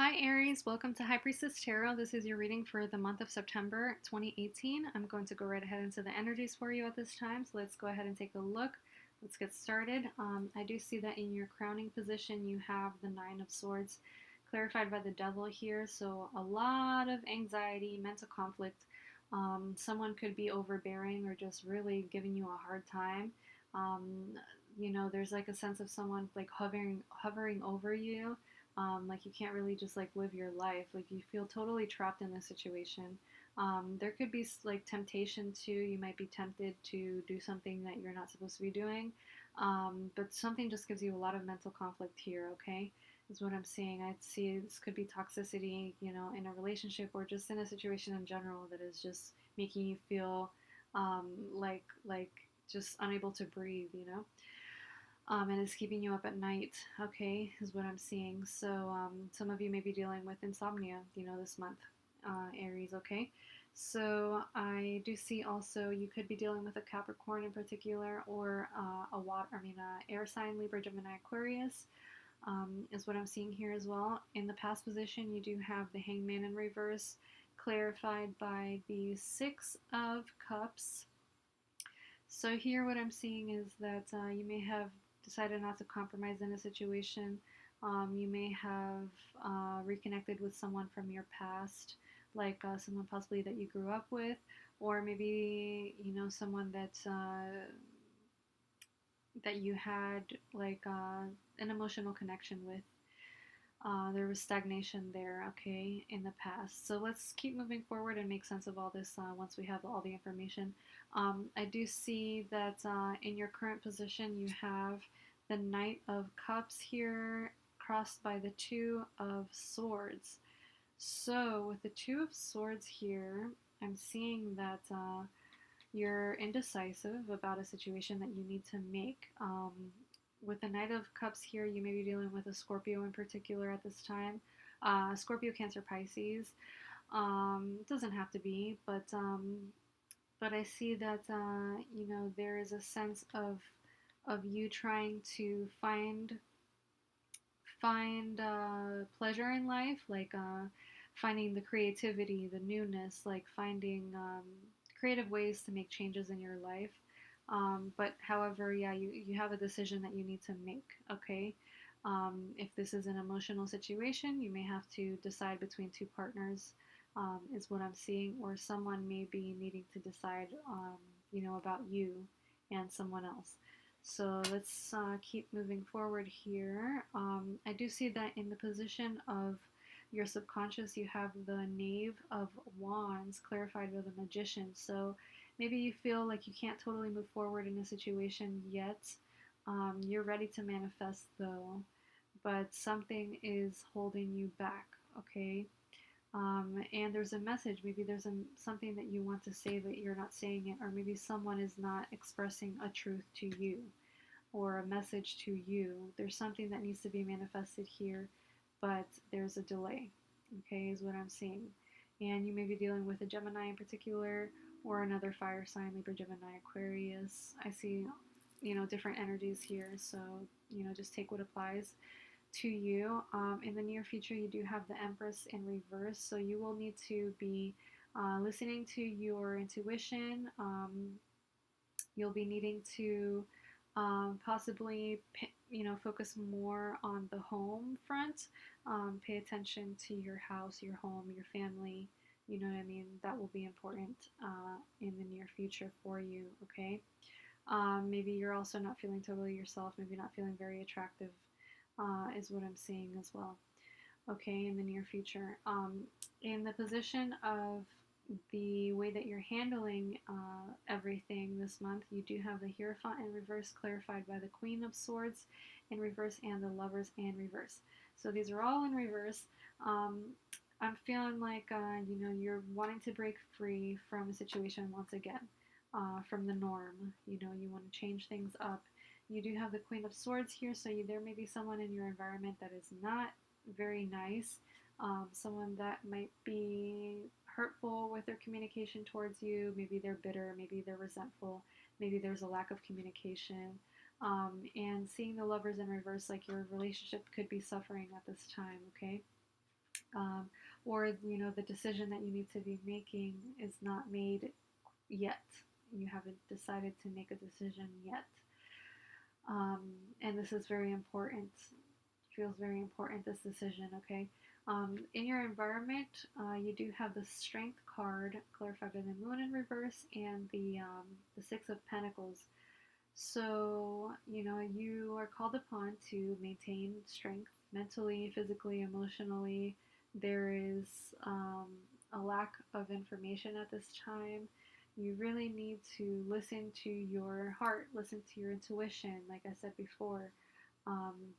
Hi Aries, welcome to Hipriestess Tarot. This is your reading for the month of September 2018. I'm going to go right ahead into the energies for you at this time. So let's go ahead and take a look. Let's get started. I do see that in your crowning position you have the Nine of Swords clarified by the Devil here. So a lot of anxiety, mental conflict. Someone could be overbearing or just really giving you a hard time. Um, there's like a sense of someone like hovering over you. Like you can't really just like live your life. Like you feel totally trapped in this situation. There could be like temptation too. You might be tempted to do something that you're not supposed to be doing. But something just gives you a lot of mental conflict here, okay? Is what I'm seeing. I'd see this could be toxicity, in a relationship or just in a situation in general that is just making you feel like just unable to breathe. And it's keeping you up at night, okay, is what I'm seeing. So some of you may be dealing with insomnia, this month, Aries, okay? So I do see also you could be dealing with a Capricorn in particular, or air sign, Libra, Gemini, Aquarius, is what I'm seeing here as well. In the past position, you do have the Hangman in reverse, clarified by the Six of Cups. So here what I'm seeing is that you may have decided not to compromise in a situation. You may have reconnected with someone from your past, like someone possibly that you grew up with, or maybe someone that you had like an emotional connection with. There was stagnation there, okay, in the past. So let's keep moving forward and make sense of all this once we have all the information. I do see that in your current position you have the Knight of Cups here crossed by the Two of Swords. So with the Two of Swords here, I'm seeing that you're indecisive about a situation that you need to make. With the Knight of Cups here, you may be dealing with a Scorpio in particular at this time. Scorpio, Cancer, Pisces. Doesn't have to be, but I see that there is a sense of you trying to find pleasure in life, like finding the creativity, the newness, like finding creative ways to make changes in your life. But however, yeah, you have a decision that you need to make, okay? If this is an emotional situation, you may have to decide between two partners, is what I'm seeing, or someone may be needing to decide, about you and someone else. So let's keep moving forward here. I do see that in the position of your subconscious, you have the Knave of Wands clarified with the Magician. So maybe you feel like you can't totally move forward in a situation yet. You're ready to manifest though, but something is holding you back, okay? And there's a message. Maybe there's something that you want to say that you're not saying it, or maybe someone is not expressing a truth to you or a message to you. There's something that needs to be manifested here, but there's a delay, okay, is what I'm seeing. And you may be dealing with a Gemini in particular, or another fire sign, Libra, Gemini, Aquarius. I see, different energies here, so, just take what applies to you. In the near future, you do have the Empress in reverse, so you will need to be listening to your intuition. You'll be needing to possibly, focus more on the home front. Pay attention to your house, your home, your family. You know what I mean? That will be important in the near future for you, okay? Maybe you're also not feeling totally yourself, maybe not feeling very attractive, is what I'm seeing as well, okay, in the near future. In the position of the way that you're handling everything this month, you do have the Hierophant in reverse clarified by the Queen of Swords in reverse and the Lovers in reverse. So these are all in reverse. I'm feeling like, you're wanting to break free from a situation once again, from the norm. You want to change things up. You do have the Queen of Swords here, so there may be someone in your environment that is not very nice, someone that might be hurtful with their communication towards you. Maybe they're bitter, maybe they're resentful, maybe there's a lack of communication. And seeing the Lovers in reverse, like your relationship could be suffering at this time, okay? um, or the decision that you need to be making is not made yet. You haven't decided to make a decision yet. um, and this is very important. Feels very important, this decision. Okay. In your environment, you do have the Strength card clarified by the Moon in reverse, and the Six of Pentacles. So you are called upon to maintain strength mentally, physically, emotionally. There is a lack of information at this time. You really need to listen to your heart, listen to your intuition. Like I said before,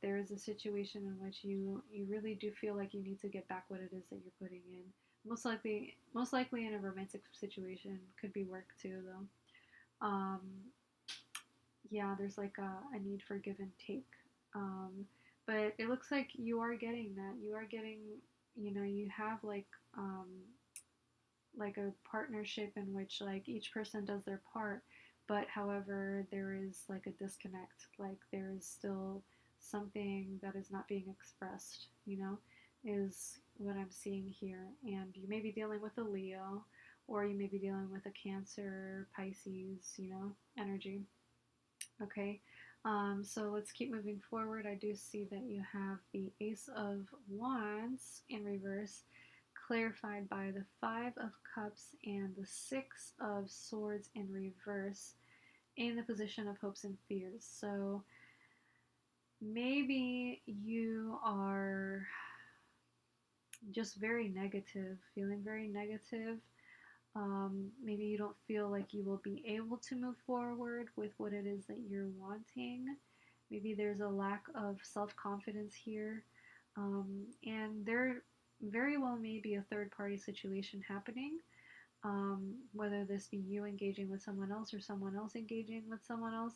there is a situation in which you really do feel like you need to get back what it is that you're putting in. Most likely in a romantic situation. Could be work too, though. Yeah, there's like a need for give and take. Um, but it looks like you are getting that. You are getting, you have like a partnership in which like each person does their part, but however there is like a disconnect. Like there is still something that is not being expressed. Is what I'm seeing here. And you may be dealing with a Leo, or you may be dealing with a Cancer, Pisces, energy. Okay, so let's keep moving forward. I do see that you have the Ace of Wands in reverse, clarified by the Five of Cups and the Six of Swords in reverse, in the position of hopes and fears. So maybe you are just very negative, feeling very negative. Maybe you don't feel like you will be able to move forward with what it is that you're wanting. Maybe there's a lack of self confidence here. And there very well may be a third party situation happening, whether this be you engaging with someone else or someone else engaging with someone else.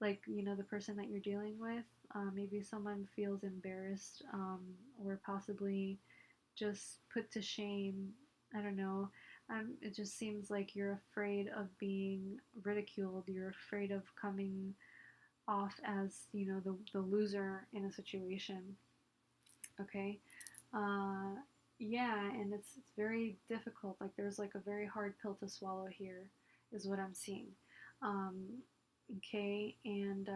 Like, the person that you're dealing with. Maybe someone feels embarrassed, or possibly just put to shame. I don't know. It just seems like you're afraid of being ridiculed. You're afraid of coming off as, the loser in a situation. Okay. Uh, yeah, and it's very difficult. Like there's like a very hard pill to swallow here, is what I'm seeing. Um, okay, and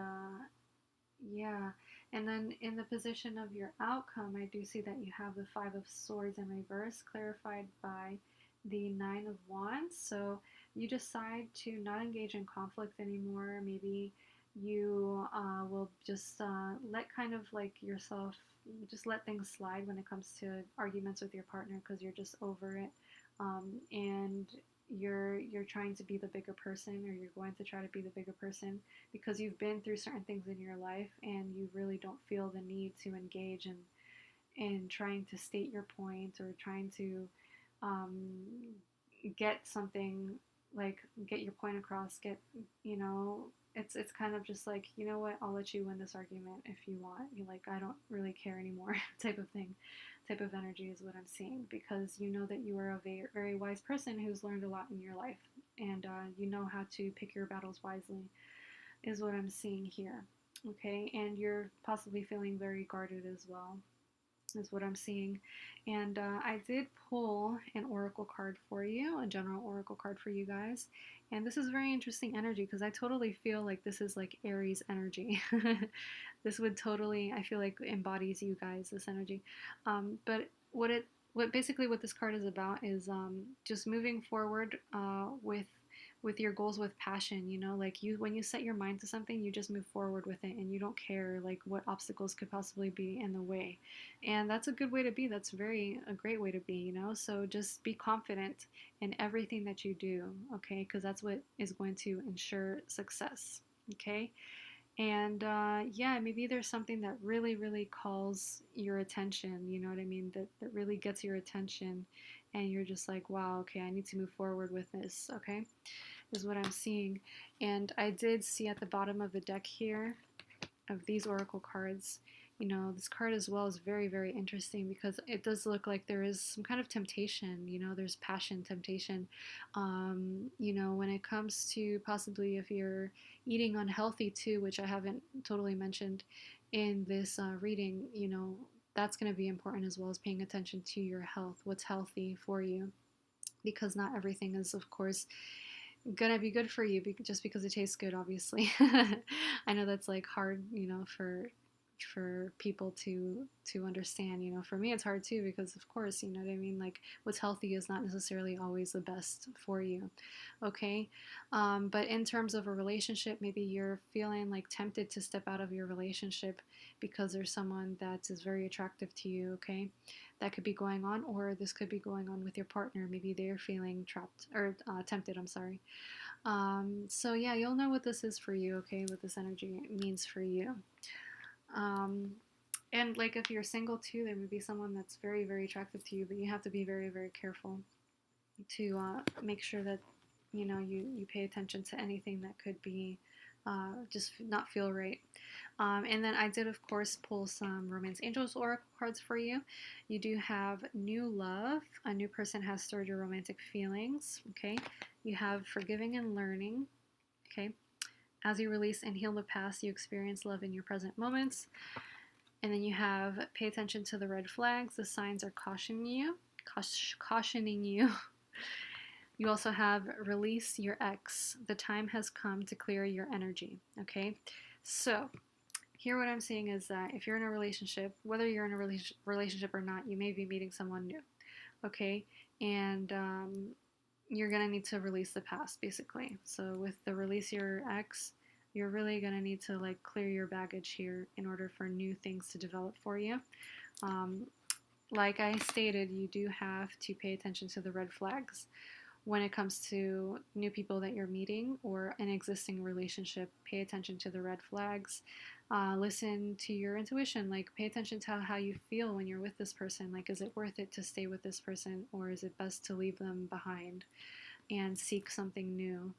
yeah, and then in the position of your outcome, I do see that you have the Five of Swords in reverse, clarified by the Nine of Wands. So you decide to not engage in conflict anymore. Maybe you will just let kind of like yourself, just let things slide when it comes to arguments with your partner because you're just over it. And you're trying to be the bigger person, or you're going to try to be the bigger person because you've been through certain things in your life and you really don't feel the need to engage in trying to state your point, or trying to um, get something, like get your point across, get, it's kind of just like, you know what, I'll let you win this argument if you want. You're like, I don't really care anymore type of thing, type of energy is what I'm seeing, because you know that you are a very, very wise person who's learned a lot in your life, and you know how to pick your battles wisely, is what I'm seeing here. Okay, and you're possibly feeling very guarded as well, is what I'm seeing. And I did pull an oracle card for you, a general oracle card for you guys. And this is very interesting energy because I totally feel like this is like Aries energy. This would totally, I feel like, embodies you guys, this energy. But what basically what this card is about is just moving forward with your goals with passion. Like when you set your mind to something, you just move forward with it, and you don't care like what obstacles could possibly be in the way. And that's a good way to be. That's a great way to be. So just be confident in everything that you do, okay? Because that's what is going to ensure success, okay? And yeah, maybe there's something that really, really calls your attention, you know what I mean? That really gets your attention, and you're just like, wow, okay, I need to move forward with this, okay? Is what I'm seeing. And I did see at the bottom of the deck here, of these oracle cards, this card as well is very, very interesting because it does look like there is some kind of temptation. There's passion, temptation. When it comes to possibly if you're eating unhealthy too, which I haven't totally mentioned in this reading, that's going to be important, as well as paying attention to your health, what's healthy for you, because not everything is, of course, gonna be good for you just because it tastes good, obviously. I know that's like hard, for people to understand. For me it's hard too, because of course, you know what I mean, like what's healthy is not necessarily always the best for you. Okay. But in terms of a relationship, maybe you're feeling like tempted to step out of your relationship because there's someone that is very attractive to you. Okay, that could be going on, or this could be going on with your partner. Maybe they're feeling trapped or tempted, I'm sorry. So yeah, you'll know what this is for you. Okay, what this energy means for you. um, and like if you're single too, there may be someone that's very, very attractive to you, but you have to be very, very careful to make sure that you pay attention to anything that could be just not feel right. And then I did, of course, pull some Romance Angels Oracle cards for you. You do have new love. A new person has stirred your romantic feelings. Okay. You have forgiving and learning. Okay. As you release and heal the past, you experience love in your present moments. And then you have pay attention to the red flags. The signs are cautioning you. Cautioning you. You also have release your ex. The time has come to clear your energy. Okay, so here what I'm seeing is that if you're in a relationship, whether you're in a relationship or not, you may be meeting someone new. Okay, and you're gonna need to release the past, basically. So with the release your ex, you're really gonna need to like clear your baggage here in order for new things to develop for you. Um, like I stated, you do have to pay attention to the red flags when it comes to new people that you're meeting or an existing relationship. Pay attention to the red flags. Listen to your intuition. Like, pay attention to how you feel when you're with this person. Like, is it worth it to stay with this person, or is it best to leave them behind and seek something new?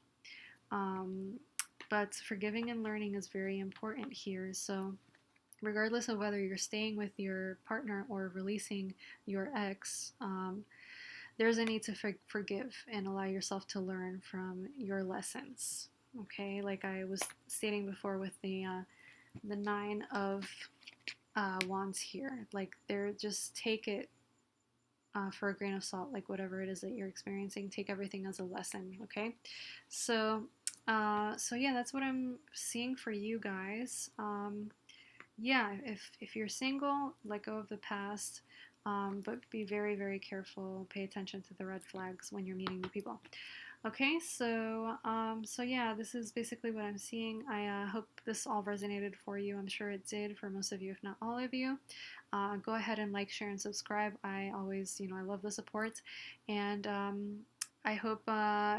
But forgiving and learning is very important here. So regardless of whether you're staying with your partner or releasing your ex, there's a need to forgive and allow yourself to learn from your lessons. Okay, like I was stating before with the Nine of Wands here, like they're just take it for a grain of salt, like whatever it is that you're experiencing, take everything as a lesson. Okay, so so yeah, that's what I'm seeing for you guys. Yeah, if you're single, let go of the past, but be very, very careful. Pay attention to the red flags when you're meeting new people. Okay, so yeah, this is basically what I'm seeing. I hope this all resonated for you. I'm sure it did for most of you, if not all of you. Go ahead and like, share, and subscribe. I always, I love the support, and I hope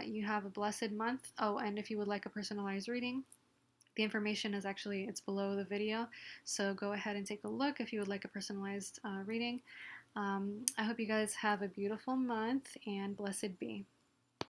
you have a blessed month. Oh, and if you would like a personalized reading, the information is actually, it's below the video, so go ahead and take a look if you would like a personalized reading. I hope you guys have a beautiful month, and blessed be.